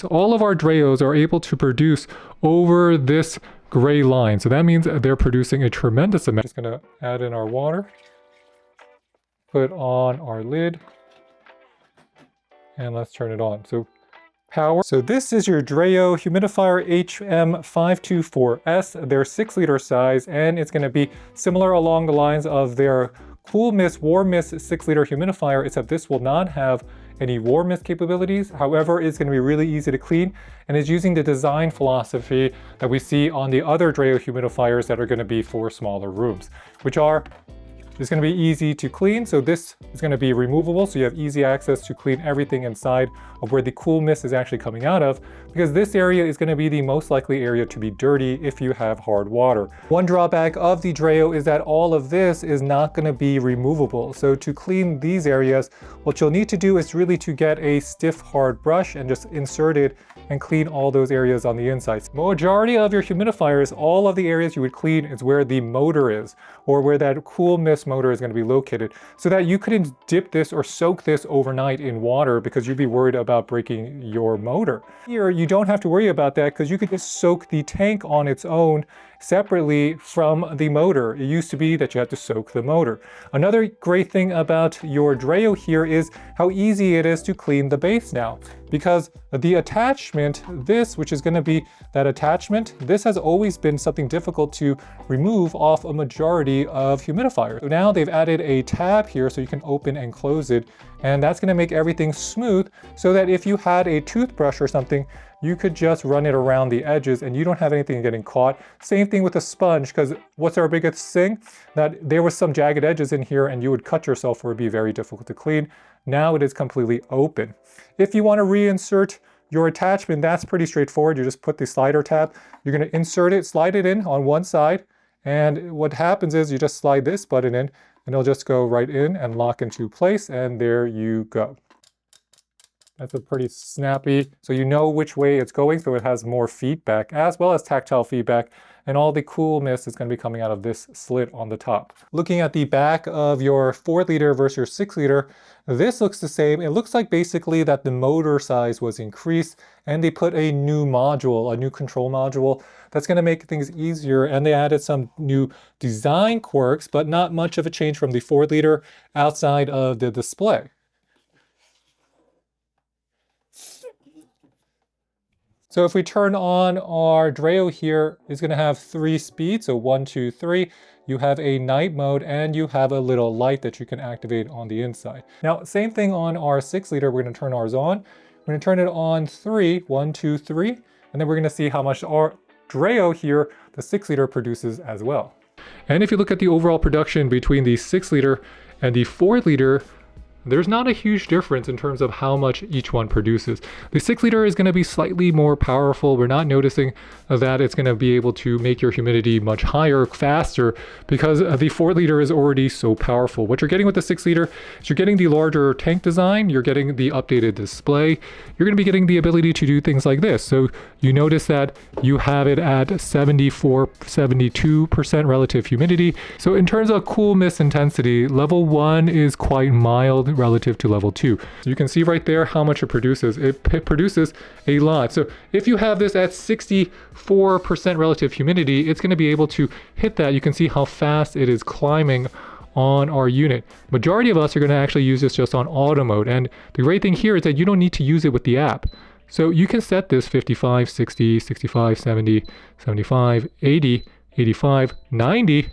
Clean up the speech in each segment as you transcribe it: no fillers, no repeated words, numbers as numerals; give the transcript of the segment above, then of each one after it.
So all of our DREOs are able to produce over this gray line. So that means they're producing a tremendous amount. Just gonna add in our water, put on our lid, and let's turn it on. So power. So this is your DREO Humidifier HM524S, their 6-liter size, and it's going to be similar along the lines of their Cool Mist Warm Mist 6-liter humidifier, except this will not have any warm mist capabilities. However, it's going to be really easy to clean and is using the design philosophy that we see on the other DREO humidifiers that are going to be for smaller rooms, which are it's going to be easy to clean. So this is going to be removable, so you have easy access to clean everything inside of where the cool mist is actually coming out of, because this area is going to be the most likely area to be dirty if you have hard water. One drawback of the DREO is that all of this is not going to be removable. So to clean these areas, what you'll need to do is really to get a stiff hard brush and just insert it and clean all those areas on the inside. Majority of your humidifiers, all of the areas you would clean is where the motor is, or where that cool mist motor is going to be located, so that you couldn't dip this or soak this overnight in water because you'd be worried about breaking your motor. Here, you don't have to worry about that because you could just soak the tank on its own separately from the motor. It used to be that you had to soak the motor. Another great thing about your DREO here is how easy it is to clean the base now, because the attachment, this, which is going to be that attachment, this has always been something difficult to remove off a majority of humidifiers. So now they've added a tab here so you can open and close it, and that's going to make everything smooth so that if you had a toothbrush or something, you could just run it around the edges and you don't have anything getting caught. Same thing with a sponge, because what's our biggest thing? That there was some jagged edges in here and you would cut yourself or it would be very difficult to clean. Now it is completely open. If you want to reinsert your attachment, that's pretty straightforward. You just put the slider tab, you're going to insert it, slide it in on one side, and what happens is you just slide this button in and it'll just go right in and lock into place, and there you go. That's a pretty snappy, so you know which way it's going, so it has more feedback as well as tactile feedback, and all the cool mist is going to be coming out of this slit on the top. Looking at the back of your 4-liter versus your 6-liter, this looks the same. It looks like basically that the motor size was increased and they put a new module, a new control module that's going to make things easier, and they added some new design quirks, but not much of a change from the 4-liter outside of the display. So if we turn on our DREO here, it's going to have 3 speeds, so 1, 2, 3. You have a night mode and you have a little light that you can activate on the inside. Now, same thing on our 6-liter, we're going to turn ours on. We're going to turn it on 3, 1, 2, 3, and then we're going to see how much our DREO here, the 6-liter, produces as well. And if you look at the overall production between the 6-liter and the 4-liter, there's not a huge difference in terms of how much each one produces. The 6-liter is going to be slightly more powerful. We're not noticing that it's going to be able to make your humidity much higher, faster, because the 4-liter is already so powerful. What you're getting with the 6-liter is you're getting the larger tank design, you're getting the updated display, you're going to be getting the ability to do things like this. So you notice that you have it at 72% relative humidity. So in terms of cool mist intensity, level 1 is quite mild relative to level 2. So you can see right there how much it produces. It produces a lot. So if you have this at 64% relative humidity, it's going to be able to hit that. You can see how fast it is climbing on our unit. Majority of us are going to actually use this just on auto mode. And the great thing here is that you don't need to use it with the app. So you can set this 55, 60, 65, 70, 75, 80, 85, 90,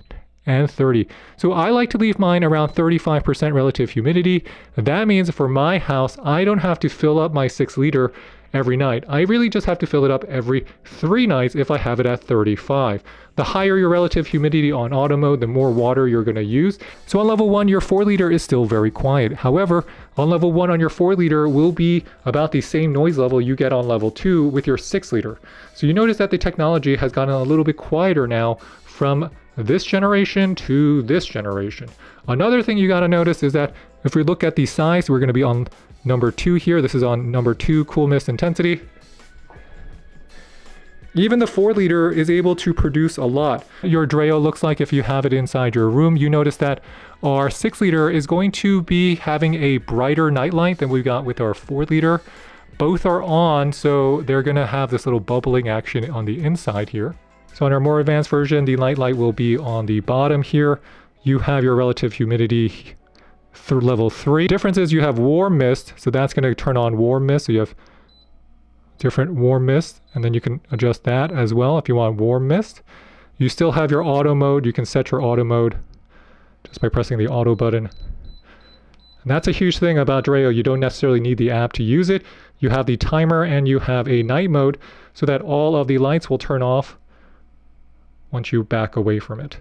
and 30. So I like to leave mine around 35% relative humidity. That means for my house, I don't have to fill up my 6-liter every night. I really just have to fill it up every 3 nights if I have it at 35. The higher your relative humidity on auto mode, the more water you're going to use. So on level 1, your 4-liter is still very quiet. However, on level 1 on your 4-liter will be about the same noise level you get on level 2 with your 6-liter. So you notice that the technology has gotten a little bit quieter now from this generation to this generation. Another thing you got to notice is that if we look at the size, we're going to be on number 2 here. This is on number 2 cool mist intensity. Even the 4-liter is able to produce a lot. Your DREO looks like if you have it inside your room, you notice that our 6-liter is going to be having a brighter nightlight than we got with our 4-liter. both are on, so they're going to have this little bubbling action on the inside here. So on our more advanced version, the Nightlight will be on the bottom here. You have your relative humidity through level 3. Difference is you have Warm Mist, so that's going to turn on Warm Mist. So you have different Warm Mist, and then you can adjust that as well if you want Warm Mist. You still have your auto mode. You can set your auto mode just by pressing the auto button. And that's a huge thing about DREO. You don't necessarily need the app to use it. You have the timer and you have a night mode so that all of the lights will turn off once you back away from it.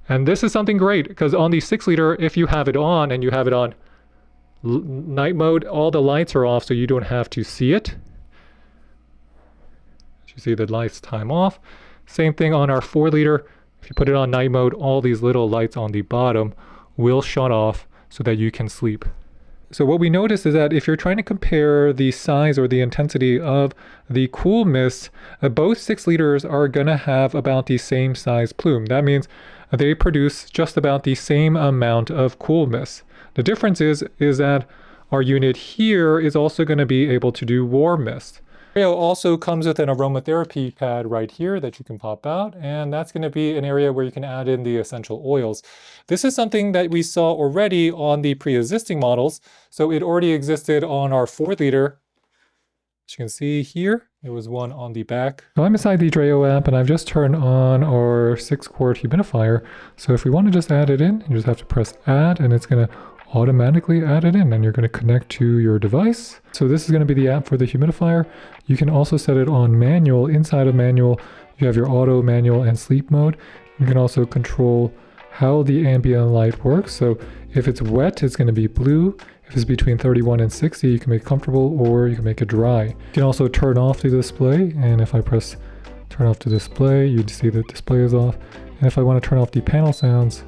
And this is something great because on the 6 liter, if you have it on and you have it on night mode, all the lights are off so you don't have to see it. As you see the lights time off. Same thing on our 4 liter. If you put it on night mode, all these little lights on the bottom will shut off so that you can sleep. So what we noticed is that if you're trying to compare the size or the intensity of the cool mist, both 6 liters are going to have about the same size plume. That means they produce just about the same amount of cool mist. The difference is that our unit here is also going to be able to do warm mist. DREO also comes with an aromatherapy pad right here that you can pop out, and that's going to be an area where you can add in the essential oils. This is something that we saw already on the pre-existing models, so it already existed on our 4 liter. As you can see here, there was one on the back. So I'm inside the DREO app, and I've just turned on our 6-quart humidifier. So if we want to just add it in, you just have to press add, and it's going to automatically add it in, and you're going to connect to your device. So this is going to be the app for the humidifier. You can also set it on manual. Inside of manual, you have your auto, manual, and sleep mode. You can also control how the ambient light works. So if it's wet, it's going to be blue. If it's between 31 and 60, you can make it comfortable, or you can make it dry. You can also turn off the display, and if I press turn off the display, you'd see the display is off. And if I want to turn off the panel sounds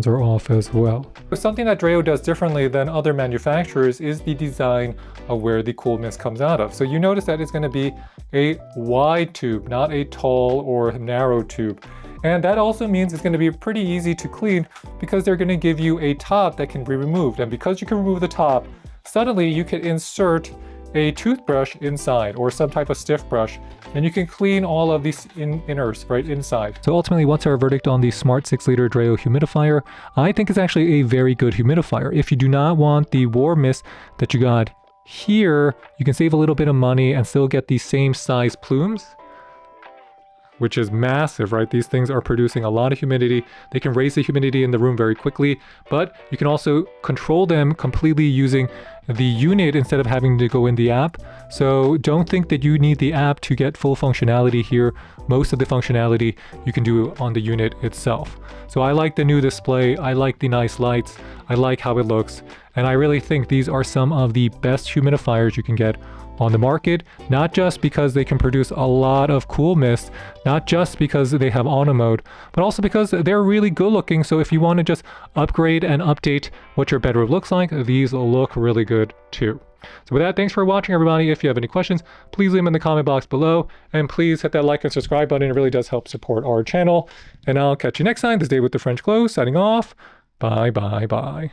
are off as well. Something that DREO does differently than other manufacturers is the design of where the cool mist comes out of. So you notice that it's going to be a wide tube, not a tall or narrow tube. And that also means it's going to be pretty easy to clean because they're going to give you a top that can be removed. And because you can remove the top, suddenly you can insert a toothbrush inside or some type of stiff brush, and you can clean all of these inners right inside. So ultimately, what's our verdict on the Smart 6-liter DREO humidifier? I think it's actually a very good humidifier. If you do not want the warm mist that you got here, you can save a little bit of money and still get the same size plumes, which is massive, right? These things are producing a lot of humidity. They can raise the humidity in the room very quickly, but you can also control them completely using the unit instead of having to go in the app. So don't think that you need the app to get full functionality here. Most of the functionality you can do on the unit itself. So I like the new display. I like the nice lights. I like how it looks. And I really think these are some of the best humidifiers you can get on the market, not just because they can produce a lot of cool mist, not just because they have auto mode, but also because they're really good looking. So if you want to just upgrade and update what your bedroom looks like, these look really good too. So with that, thanks for watching, everybody. If you have any questions, please leave them in the comment box below, and please hit that like and subscribe button. It really does help support our channel. And I'll catch you next time. This is Dave with the French Glow signing off. Bye, bye, bye.